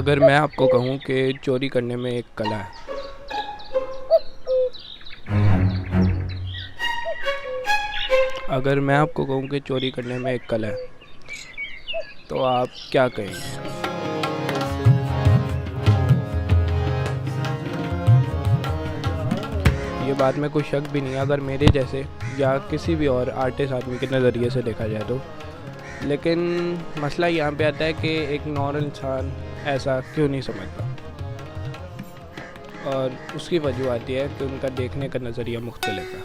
अगर मैं आपको कहूँ कि चोरी करने में एक कला है, अगर मैं आपको कहूँ कि चोरी करने में एक कला है, तो आप क्या कहेंगे? ये बात में कोई शक भी नहीं है अगर मेरे जैसे या किसी भी और आर्टिस्ट आदमी के नज़रिए से देखा जाए तो। लेकिन मसला यहाँ पे आता है कि एक नॉर्मल इंसान ऐसा क्यों नहीं समझता, और उसकी वजह आती है कि उनका देखने का नज़रिया मुख्तलिफ है।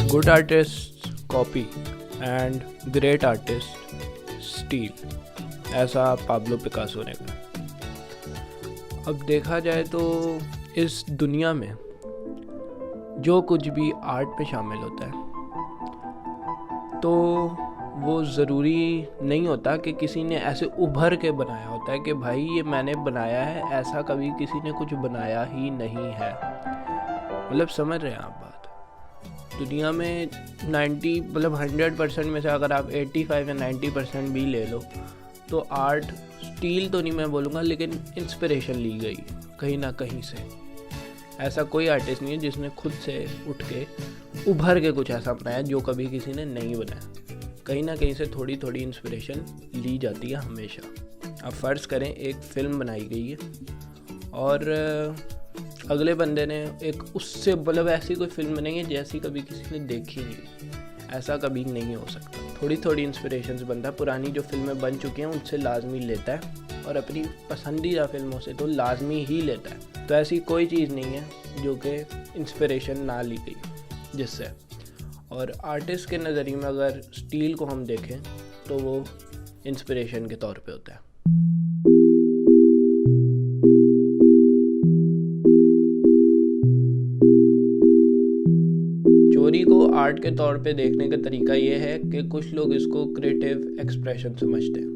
Good artist copy and great artist steel, ऐसा पाब्लो पिकासो ने कहा। अब देखा जाए तो इस दुनिया में जो कुछ भी आर्ट पे शामिल होता है तो वो ज़रूरी नहीं होता कि किसी ने ऐसे उभर के बनाया होता है कि भाई ये मैंने बनाया है, ऐसा कभी किसी ने कुछ बनाया ही नहीं है। मतलब समझ रहे हैं आप बात? दुनिया में 100% में से अगर आप 85 या 90% भी ले लो तो आर्ट स्टील तो नहीं मैं बोलूँगा, लेकिन इंस्पिरेशन ली गई कहीं ना कहीं से। ऐसा कोई आर्टिस्ट नहीं है जिसने खुद से उठ के उभर के कुछ ऐसा बनाया जो कभी किसी ने नहीं बनाया। कहीं ना कहीं से थोड़ी थोड़ी इंस्पिरेशन ली जाती है हमेशा। अब फ़र्ज़ करें एक फ़िल्म बनाई गई है और अगले बंदे ने एक उससे मतलब ऐसी कोई फिल्म बनाई है जैसी कभी किसी ने देखी नहीं। ऐसा कभी नहीं हो सकता। थोड़ी थोड़ी इंस्पिरेशंस बंदा पुरानी जो फिल्में बन चुकी हैं उनसे लाजमी लेता है और अपनी पसंदीदा फिल्मों से तो लाजमी ही लेता है। तो ऐसी कोई चीज़ नहीं है जो कि इंस्पिरेशन ना ली गई जिससे। और आर्टिस्ट के नज़रिए में अगर स्टील को हम देखें तो वो इंस्पिरेशन के तौर पे होता है। चोरी को आर्ट के तौर पे देखने का तरीका ये है कि कुछ लोग इसको क्रिएटिव एक्सप्रेशन समझते हैं।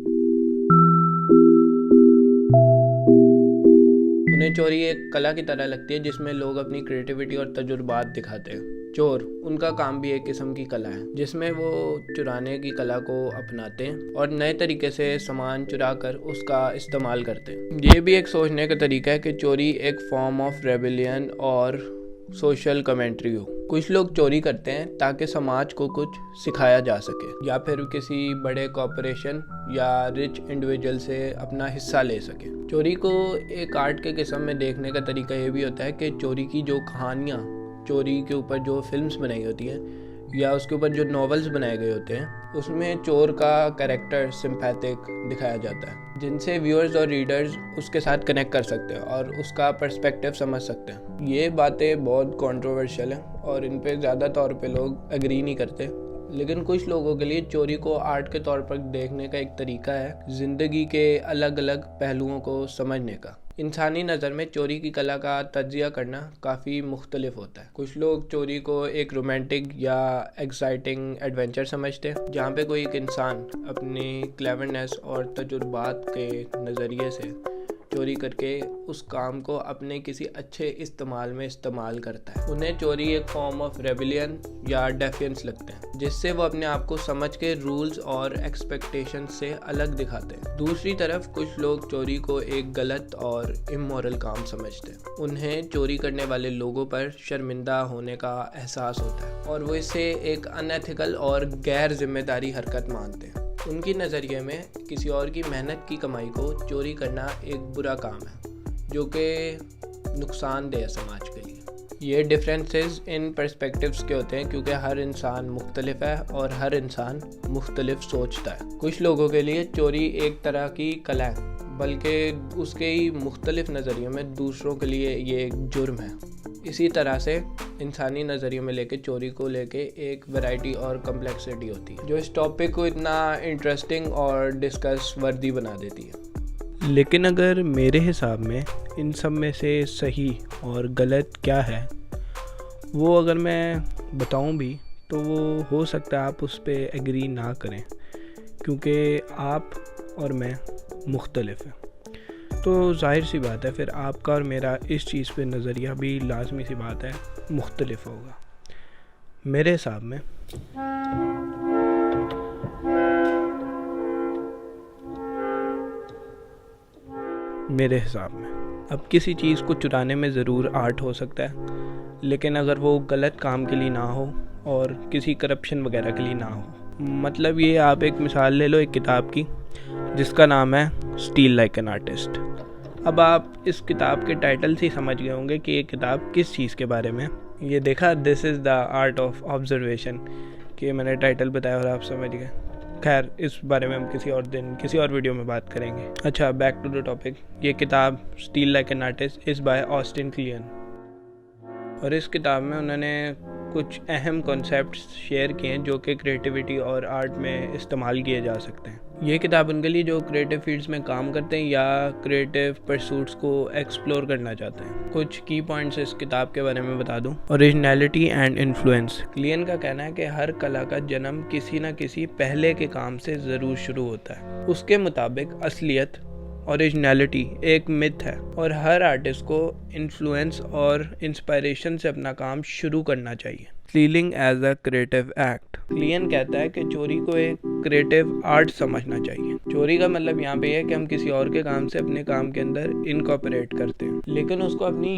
उन्हें चोरी एक कला की तरह लगती है जिसमें लोग अपनी क्रिएटिविटी और तजुर्बात दिखाते हैं। चोर, उनका काम भी एक किस्म की कला है जिसमें वो चुराने की कला को अपनाते हैं और नए तरीके से सामान चुरा कर उसका इस्तेमाल करते हैं। ये भी एक सोचने का तरीका है कि चोरी एक फॉर्म ऑफ रेबेलियन और सोशल कमेंट्री हो। कुछ लोग चोरी करते हैं ताकि समाज को कुछ सिखाया जा सके या फिर किसी बड़े कॉरपोरेशन या रिच इंडिविजुअल से अपना हिस्सा ले सके। चोरी को एक आर्ट के किस्म में देखने का तरीका ये भी होता है कि चोरी की जो कहानियाँ, चोरी के ऊपर जो फिल्म्स बनाई होती हैं या उसके ऊपर जो नॉवेल्स बनाए गए होते हैं उसमें चोर का कैरेक्टर सिंपैथिक दिखाया जाता है जिनसे व्यूअर्स और रीडर्स उसके साथ कनेक्ट कर सकते हैं और उसका पर्सपेक्टिव समझ सकते हैं। ये बातें बहुत कंट्रोवर्शियल हैं और इन पे ज़्यादा तौर पे लोग एग्री नहीं करते, लेकिन कुछ लोगों के लिए चोरी को आर्ट के तौर पर देखने का एक तरीका है ज़िंदगी के अलग अलग पहलुओं को समझने का। इंसानी नज़र में चोरी की कला का तज्जिया करना काफ़ी मुख्तलिफ होता है। कुछ लोग चोरी को एक रोमांटिक या एक्साइटिंग एडवेंचर समझते हैं जहाँ पे कोई एक इंसान अपनी क्लेवरनेस और तजुर्बात के नज़रिए से चोरी करके उस काम को अपने किसी अच्छे इस्तेमाल में इस्तेमाल करता है। उन्हें चोरी एक फॉर्म ऑफ रेबेलियन या डेफियंस लगते हैं जिससे वो अपने आप को समझ के रूल्स और एक्सपेक्टेशंस से अलग दिखाते हैं। दूसरी तरफ कुछ लोग चोरी को एक गलत और इमोरल काम समझते हैं। उन्हें चोरी करने वाले लोगों पर शर्मिंदा होने का एहसास होता है और वो इसे एक अनएथिकल और गैर जिम्मेदारी हरकत मानते हैं। उनकी नज़रिए में किसी और की मेहनत की कमाई को चोरी करना एक बुरा काम है जो कि नुकसानदेह है समाज के लिए। ये डिफरेंसेस इन पर्सपेक्टिव्स के होते हैं क्योंकि हर इंसान मुख्तलिफ है और हर इंसान मुख्तलिफ सोचता है। कुछ लोगों के लिए चोरी एक तरह की कला है, बल्कि उसके ही मुख्तलिफ नज़रियों में दूसरों के लिए ये एक जुर्म है। इसी तरह से इंसानी नज़रिए में लेके चोरी को लेके एक वैरायटी और कम्प्लेक्सिटी होती है जो इस टॉपिक को इतना इंटरेस्टिंग और डिस्कस वर्दी बना देती है। लेकिन अगर मेरे हिसाब में इन सब में से सही और गलत क्या है वो अगर मैं बताऊं भी तो वो हो सकता है आप उस पर एग्री ना करें क्योंकि आप और मैं मुख्तलिफ हैं। तो जाहिर सी बात है फिर आपका और मेरा इस चीज़ पे नज़रिया भी लाजमी सी बात है मुख्तलिफ होगा। मेरे हिसाब में अब किसी चीज़ को चुराने में ज़रूर आर्ट हो सकता है, लेकिन अगर वो गलत काम के लिए ना हो और किसी करप्शन वगैरह के लिए ना हो। मतलब ये आप एक मिसाल ले लो एक किताब की जिसका नाम है स्टील लाइक एन आर्टिस्ट। अब आप इस किताब के टाइटल से ही समझ गए होंगे कि ये किताब किस चीज़ के बारे में। ये देखा, this is the art of observation, कि मैंने टाइटल बताया और आप समझ गए। खैर, इस बारे में हम किसी और दिन किसी और वीडियो में बात करेंगे। अच्छा, बैक टू द टॉपिक। ये किताब steal like an artist is by Austin Kleon, और इस किताब में उन्होंने कुछ अहम कॉन्सेप्ट्स शेयर किए हैं जो कि क्रिएटिविटी और आर्ट में इस्तेमाल किए जा सकते हैं। ये किताब उनके लिए जो क्रिएटिव फील्ड्स में काम करते हैं या क्रिएटिव परसूट्स को एक्सप्लोर करना चाहते हैं। कुछ की पॉइंट्स इस किताब के बारे में बता दूं। Originality and influence. क्लियन का कहना है कि हर कला का जन्म किसी न किसी पहले के काम से ज़रूर शुरू होता है। उसके मुताबिक असलियत, ओरिजिनलिटी एक मिथ है और हर आर्टिस्ट को इन्फ्लुएंस और इंस्पायरेशन से अपना काम शुरू करना चाहिए। Stealing as a creative act. Kleon कहता है कि चोरी को एक क्रिएटिव आर्ट समझना चाहिए। चोरी का मतलब यहाँ पे है कि हम किसी और के काम से अपने काम के अंदर इनकॉर्पोरेट करते हैं, लेकिन उसको अपनी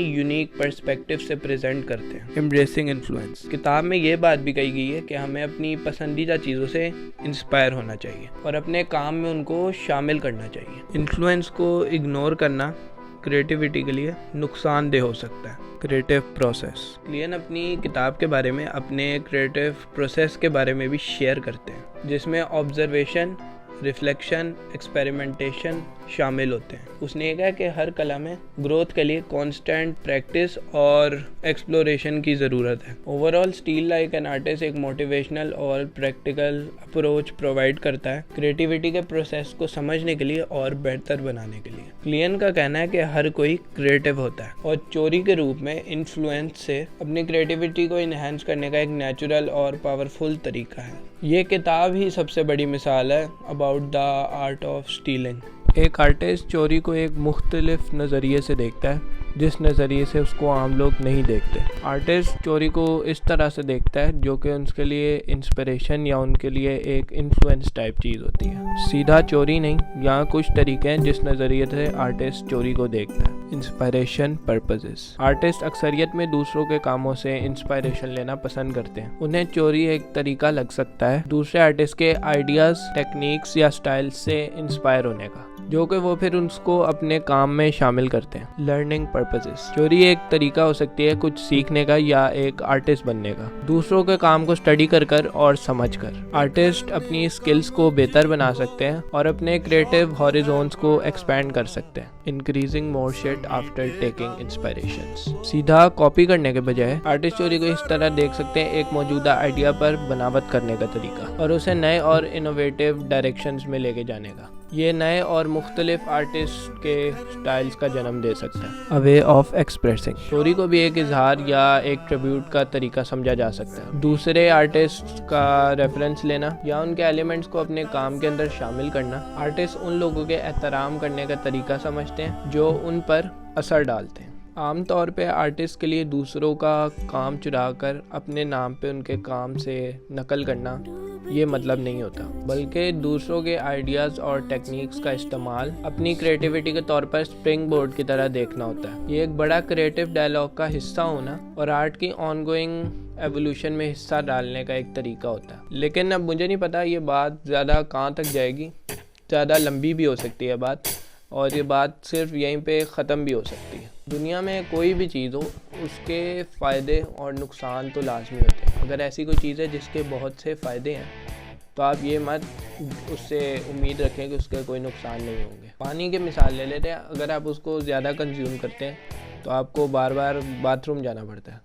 यूनिक पर्सपेक्टिव से प्रेजेंट करते हैं। Embracing influence. किताब में ये बात भी कही गई है कि हमें अपनी पसंदीदा चीज़ों से इंस्पायर होना चाहिए और अपने काम में उनको शामिल करना चाहिए। इन्फ्लुएंस को इग्नोर करना क्रिएटिविटी के लिए नुकसानदेह हो सकता है। Creative process. क्लियन अपनी किताब के बारे में अपने क्रिएटिव प्रोसेस के बारे में भी शेयर करते हैं, जिसमें ऑब्जर्वेशन, रिफ्लेक्शन, एक्सपेरिमेंटेशन शामिल होते हैं। उसने ये कहा कि हर कला में ग्रोथ के लिए कांस्टेंट प्रैक्टिस और एक्सप्लोरेशन की ज़रूरत है। Overall steel like an artist एक मोटिवेशनल और प्रैक्टिकल अप्रोच प्रोवाइड करता है क्रिएटिविटी के प्रोसेस को समझने के लिए और बेहतर बनाने के लिए। क्लियन का कहना है कि हर कोई क्रिएटिव होता है और चोरी के रूप में इन्फ्लुएंस से अपनी क्रिएटिविटी को इन्हेंस करने का एक नेचुरल और पावरफुल तरीका है। ये किताब ही सबसे बड़ी मिसाल है about the art of stealing. एक आर्टिस्ट चोरी को एक मुख्तलिफ नज़रिए से देखता है, जिस नज़रिए से उसको आम लोग नहीं देखते। आर्टिस्ट चोरी को इस तरह से देखता है जो कि उनके लिए इंस्पिरेशन या उनके लिए एक इन्फ्लुएंस टाइप चीज़ होती है। सीधा चोरी नहीं, यहाँ कुछ तरीके हैं जिस नज़रिए से आर्टिस्ट चोरी को देखता है। Inspiration purposes. आर्टिस्ट अक्सरियत में दूसरों के कामों से इंस्पायरेशन लेना पसंद करते हैं। उन्हें चोरी एक तरीका लग सकता है दूसरे आर्टिस्ट के आइडियाज़, टेक्निक्स या स्टाइल से इंस्पायर होने का, जो कि वो फिर उसको अपने काम में शामिल करते हैं। Learning purposes. चोरी एक तरीका हो सकती है कुछ सीखने का या एक आर्टिस्ट बनने का, दूसरों के काम को स्टडी कर और समझ कर। आर्टिस्ट अपनी स्किल्स को बेहतर बना सकते हैं और अपने क्रिएटिव हॉरिजॉन्स को एक्सपैंड कर सकते हैं। इंक्रीजिंग मोर शिट आफ्टर टेकिंग इंस्पिरेशंस। सीधा कॉपी करने के बजाय आर्टिस्ट चोरी को इस तरह देख सकते हैं एक मौजूदा आइडिया पर बनावट करने का तरीका और उसे नए और इनोवेटिव डायरेक्शंस में लेके जाने का। ये नए और मुख्तलिफ आर्टिस्ट के स्टाइल्स का जन्म दे सकता है। अ वे ऑफ एक्सप्रेसिंग। चोरी को भी एक इजहार या एक ट्रिब्यूट का तरीका समझा जा सकता है। दूसरे आर्टिस्ट का रेफरेंस लेना या उनके एलिमेंट्स को अपने काम के अंदर शामिल करना। आर्टिस्ट उन लोगों के एहतराम करने का तरीका समझते हैं जो उन पर असर डालते हैं। आमतौर पे आर्टिस्ट के लिए दूसरों का काम चुराकर अपने नाम पे उनके काम से नकल करना ये मतलब नहीं होता, बल्कि दूसरों के आइडियाज़ और टेक्निक्स का इस्तेमाल अपनी क्रिएटिविटी के तौर पर स्प्रिंग बोर्ड की तरह देखना होता है। ये एक बड़ा क्रिएटिव डायलॉग का हिस्सा होना और आर्ट की ऑनगोइंग एवोल्यूशन में हिस्सा डालने का एक तरीका होता है। लेकिन अब मुझे नहीं पता ये बात ज़्यादा कहाँ तक जाएगी, ज़्यादा लंबी भी हो सकती है बात, और ये बात सिर्फ यहीं पे ख़त्म भी हो सकती है। दुनिया में कोई भी चीज़ हो उसके फ़ायदे और नुकसान तो लाजमी होते हैं। अगर ऐसी कोई चीज़ है जिसके बहुत से फ़ायदे हैं तो आप ये मत उससे उम्मीद रखें कि उसके कोई नुकसान नहीं होंगे। पानी की मिसाल ले लेते हैं, अगर आप उसको ज़्यादा कंज्यूम करते हैं तो आपको बार बार बाथरूम जाना पड़ता है।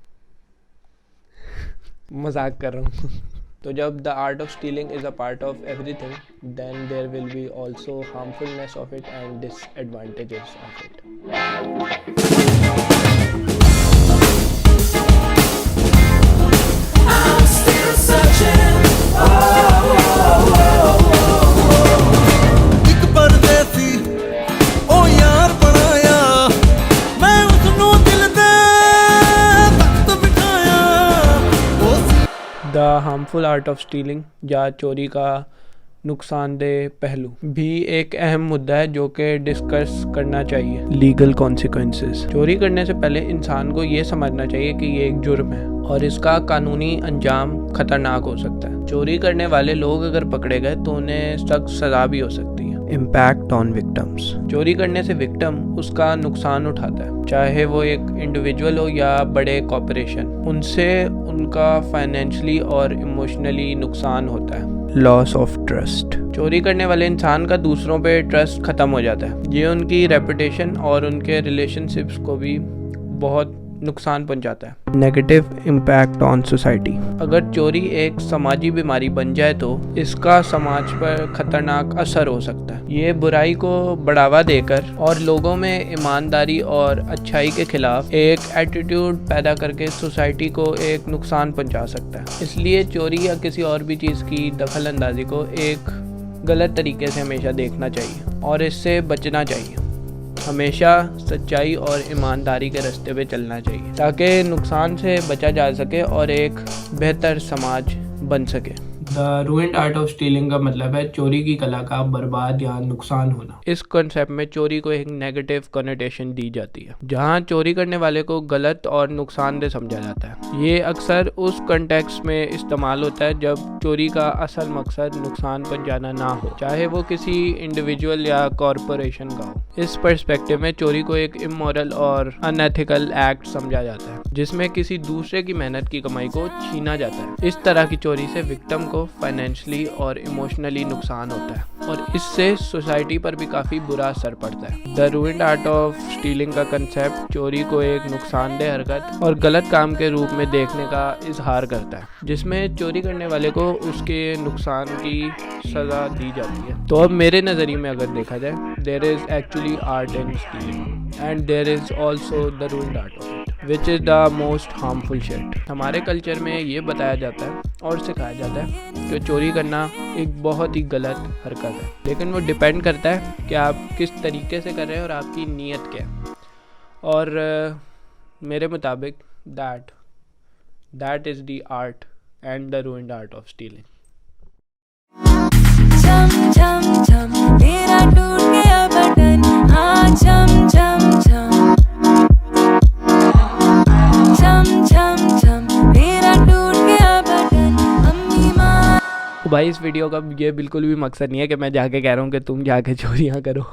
मजाक कर रहा हूँ। तो जब the art of stealing is a part of everything, then there will be also harmfulness of it and disadvantages of it. I'm still searching. ਇੱਕ ਪਰਦੇਸੀ ਉਹ ਯਾਰ ਬਣਾਇਆ, ਮੈਂ ਉਸਨੂੰ ਦਿਲ ਦੇ हार्मफुल आर्ट ऑफ स्टीलिंग या चोरी का नुकसानदेह पहलू भी एक अहम मुद्दा है जो कि डिस्कस करना चाहिए। Legal consequences. चोरी करने से पहले इंसान को ये समझना चाहिए कि ये एक जुर्म है और इसका कानूनी अंजाम खतरनाक हो सकता है। चोरी करने वाले लोग अगर पकड़े गए तो उन्हें सख्त सजा भी हो सकती है। Impact on victims. चोरी करने से विक्टिम उसका नुकसान उठाता है, चाहे वो एक इंडिविजुअल हो या बड़े कॉर्पोरेशन। उनसे उनका फाइनेंशियली और इमोशनली नुकसान होता है। Loss of trust. चोरी करने वाले इंसान का दूसरों पे ट्रस्ट खत्म हो जाता है। ये उनकी रेपुटेशन और उनके रिलेशनशिप्स को भी बहुत नुकसान पहुंचाता है। Negative impact on society. अगर चोरी एक समाजी बीमारी बन जाए तो इसका समाज पर खतरनाक असर हो सकता है। ये बुराई को बढ़ावा देकर और लोगों में ईमानदारी और अच्छाई के खिलाफ एक एटीट्यूड पैदा करके सोसाइटी को एक नुकसान पहुंचा सकता है। इसलिए चोरी या किसी और भी चीज़ की दखल अंदाजी को एक गलत तरीके से हमेशा देखना चाहिए और इससे बचना चाहिए। हमेशा सच्चाई और ईमानदारी के रास्ते पे चलना चाहिए ताकि नुकसान से बचा जा सके और एक बेहतर समाज बन सके। The ruined art of stealing का मतलब है चोरी की कला का बर्बाद या नुकसान होना। इस कॉन्सेप्ट में चोरी को एक नेगेटिव कॉनोटेशन दी जाती है जहां चोरी करने वाले को गलत और नुकसानदेह समझा जाता है। ये अक्सर उस कॉन्टेक्स्ट में इस्तेमाल होता है जब चोरी का असल मकसद नुकसान पहुंचाना ना हो, चाहे वो किसी इंडिविजुअल या कॉरपोरेशन का हो। इस पर्सपेक्टिव में चोरी को एक इमोरल और अनएथिकल एक्ट समझा जाता है जिसमें किसी दूसरे की मेहनत की कमाई को छीना जाता है। इस तरह की चोरी से विक्टिम को फाइनेंशियली और इमोशनली नुकसान होता है और इससे सोसाइटी पर भी काफ़ी बुरा असर पड़ता है। The ruined art of stealing का कंसेप्ट चोरी को एक नुकसानदेह हरकत और गलत काम के रूप में देखने का इजहार करता है जिसमें चोरी करने वाले को उसके नुकसान की सज़ा दी जाती है। तो अब मेरे नज़रिए में अगर देखा जाए, there is actually art in stealing and there is also the ruined art of it which is the most harmful shit. हमारे कल्चर में ये बताया जाता है और सिखाया जाता है कि चोरी करना एक बहुत ही गलत हरकत है, लेकिन वो डिपेंड करता है कि आप किस तरीके से कर रहे हैं और आपकी नीयत क्या है। और मेरे मुताबिक that is the art and the ruined art of stealing. चम चम चम तेरा टूट गया बटन, हाँ चम चम चम चम चम चम तेरा टूट गया बटन, अम्मी माँ। भाई इस वीडियो का ये बिल्कुल भी मकसद नहीं है कि मैं जाके कह रहा हूँ कि तुम जाके चोरियाँ करो।